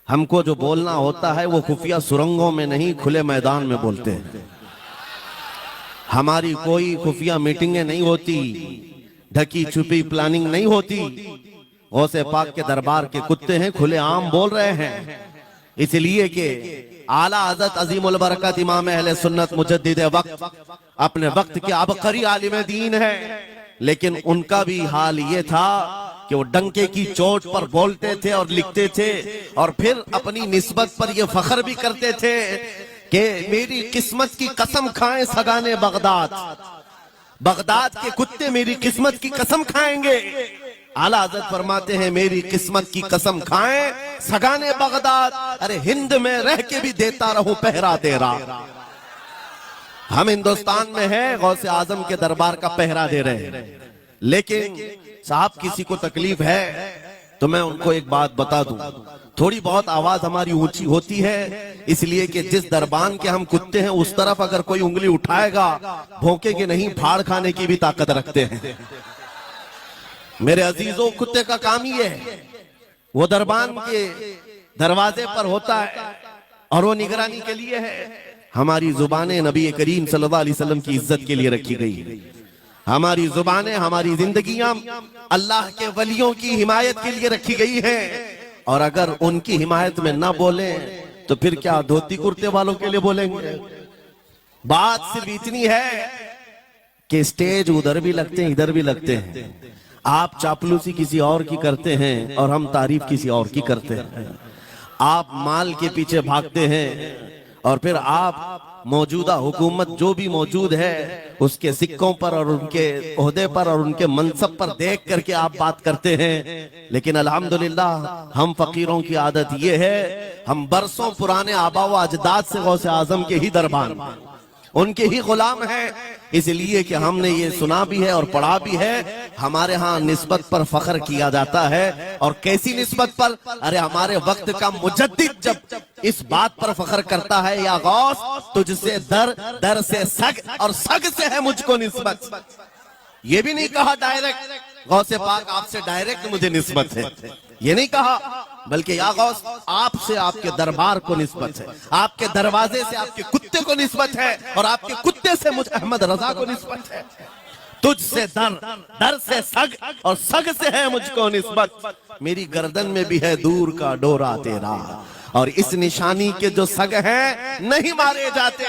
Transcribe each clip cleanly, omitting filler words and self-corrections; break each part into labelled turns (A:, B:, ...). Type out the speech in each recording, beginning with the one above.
A: ہم کو جو بولنا ہوتا ہے وہ خفیہ سرنگوں میں نہیں کھلے میدان میں بولتے ہیں. ہماری کوئی خفیہ میٹنگیں نہیں ہوتی، ڈھکی چھپی پلاننگ نہیں ہوتی. غوث پاک کے دربار کے کتے ہیں، کھلے عام بول رہے ہیں. اس لیے کہ اعلیٰ حضرت عظیم البرکت امام اہل سنت مجدد وقت اپنے وقت کے عبقری عالم دین ہے، لیکن ان کا بھی حال یہ تھا کہ وہ ڈنکے کی چوٹ پر بولتے تھے اور لکھتے تھے، اور پھر اپنی نسبت پر یہ فخر بھی کرتے تھے کہ میری قسمت کی قسم کھائیں سگانے بغداد، بغداد کے کتے میری قسمت کی قسم کھائیں گے. اعلیٰ حضرت فرماتے ہیں میری قسمت کی قسم کھائیں سگانے بغداد، ارے ہند میں رہ کے بھی دیتا رہوں پہرا تیرا. ہم ہندوستان میں ہیں، غوث اعظم کے دربار کا پہرا دے رہے ہیں، لیکن صاحب کسی کو تکلیف ہے تو میں ان کو ایک بات بتا دوں. تھوڑی بہت آواز ہماری اونچی ہوتی ہے اس لیے کہ جس دربان کے ہم کتے ہیں اس طرف اگر کوئی انگلی اٹھائے گا بھونکے کے نہیں، پھاڑ کھانے کی بھی طاقت رکھتے ہیں. میرے عزیزوں، کتے کا کام یہ ہے، وہ دربان کے دروازے پر ہوتا ہے اور وہ نگرانی کے لیے ہے. ہماری زبانیں نبی کریم صلی اللہ علیہ وسلم کی عزت کے لیے رکھی گئی. ہماری زبانیں، ہماری زندگیاں اللہ کے ولیوں کی حمایت کے لیے رکھی گئی ہیں، اور اگر ان کی حمایت میں نہ بولیں تو پھر کیا دھوتی کرتے والوں کے لیے بولیں گے؟ بات صرف اتنی ہے کہ سٹیج ادھر بھی لگتے ہیں ادھر بھی لگتے ہیں. آپ چاپلوسی کسی اور کی کرتے ہیں اور ہم تعریف کسی اور کی کرتے ہیں. آپ مال کے پیچھے بھاگتے ہیں اور پھر آپ موجودہ حکومت جو بھی موجود ہے اس کے سکوں پر اور ان کے عہدے پر اور ان کے منصب پر دیکھ کر کے آپ بات کرتے ہیں. لیکن الحمدللہ ہم فقیروں کی عادت یہ ہے، ہم برسوں پرانے آبا و اجداد سے غوث اعظم کے ہی دربان، ان کے ہی غلام ہیں. اس لیے کہ ہم نے یہ سنا بھی ہے اور پڑھا بھی ہے، ہمارے ہاں نسبت پر فخر کیا جاتا ہے. اور کیسی نسبت پر؟ ارے ہمارے وقت کا مجدد جب اس بات پر فخر کرتا ہے، یا غوث تجھ سے در، در سے سگ، اور سگ سے ہے مجھ کو نسبت. یہ بھی نہیں کہا ڈائریکٹ غوث پاک آپ سے ڈائریکٹ مجھے نسبت ہے، یہ نہیں کہا، بلکہ یا غوث آپ سے آپ کے دربار کو نسبت ہے، آپ کے دروازے سے آپ کے کتے کو نسبت ہے، اور آپ کے کتے سے مجھ احمد رضا کو نسبت ہے. تجھ سے در، در سے سگ، اور سگ سے ہے مجھ کو نسبت. میری گردن میں بھی ہے دور کا ڈورا تیرا، اور اس نشانی کے جو سگ ہیں نہیں مارے جاتے.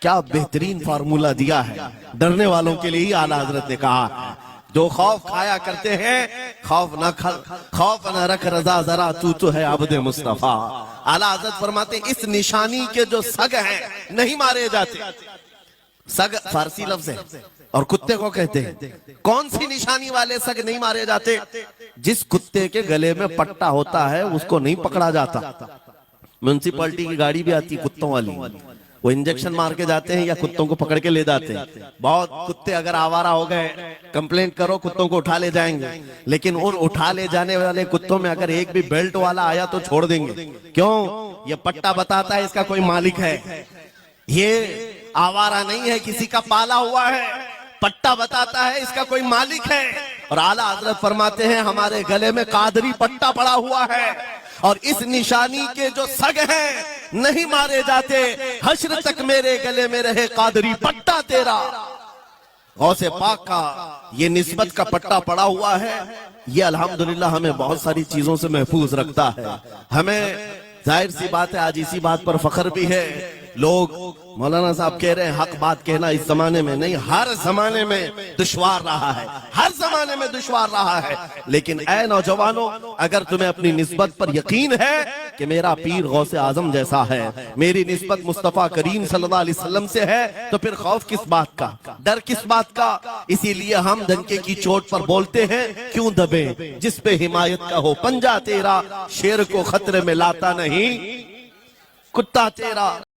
A: کیا بہترین فارمولہ دیا ہے ڈرنے والوں کے لیے ہی اعلیٰ حضرت نے کہا. جو خوف کھایا کرتے ہیں، خوف نہ رکھ رضا ذرا، تو ہے عبد مصطفیٰ. اعلیٰ حضرت فرماتے ہیں اس نشانی کے جو سگ ہیں نہیں مارے جاتے. سگ فارسی لفظ ہے اور کتے کو کہتے ہیں. کون سی نشانی والے سگ نہیں مارے جاتے؟ جس کتے کے گلے میں پٹا ہوتا ہے اس کو نہیں پکڑا جاتا. میونسپلٹی کی گاڑی بھی آتی کتوں والی، وہ انجیکشن مار کے جاتے ہیں یا کتوں کو پکڑ کے لے جاتے ہیں. بہت کتے اگر آوارہ ہو گئے کمپلینٹ کرو، کتوں کو اٹھا لے جائیں گے. لیکن ان اٹھا لے جانے والے کتوں میں اگر ایک بھی بیلٹ والا آیا تو چھوڑ دیں گے. کیوں؟ یہ پٹا بتاتا ہے اس کا کوئی مالک ہے، یہ آوارہ نہیں ہے، کسی کا پالا ہوا ہے. پٹا بتاتا ہے اس کا کوئی مالک ہے. اور اعلیٰ حضرت فرماتے ہیں ہمارے گلے میں قادری پٹا پڑا ہوا ہے، اور اس نشانی کے جو سگ ہیں نہیں مارے جاتے. حشر تک میرے گلے میں رہے قادری پٹا تیرا. غوث پاک کا یہ نسبت کا پٹا پڑا ہوا ہے، یہ الحمدللہ ہمیں بہت ساری چیزوں سے محفوظ رکھتا ہے. ہمیں ظاہر سی بات ہے آج اسی بات پر فخر بھی ہے. لوگ مولانا صاحب کہہ رہے ہیں حق بات کہنا اس زمانے میں نہیں، ہر زمانے میں دشوار رہا ہے، ہر زمانے میں دشوار رہا ہے. لیکن اے نوجوانوں، اگر تمہیں اپنی نسبت پر یقین ہے کہ میرا پیر غوث اعظم جیسا ہے، میری نسبت مصطفیٰ کریم صلی اللہ علیہ وسلم سے ہے، تو پھر خوف کس بات کا، ڈر کس بات کا؟ اسی لیے ہم ڈنکے کی چوٹ پر بولتے ہیں، کیوں دبے جس پہ حمایت کا ہو پنجہ تیرا. شیر کو خطرے میں لاتا نہیں کتا تیرا.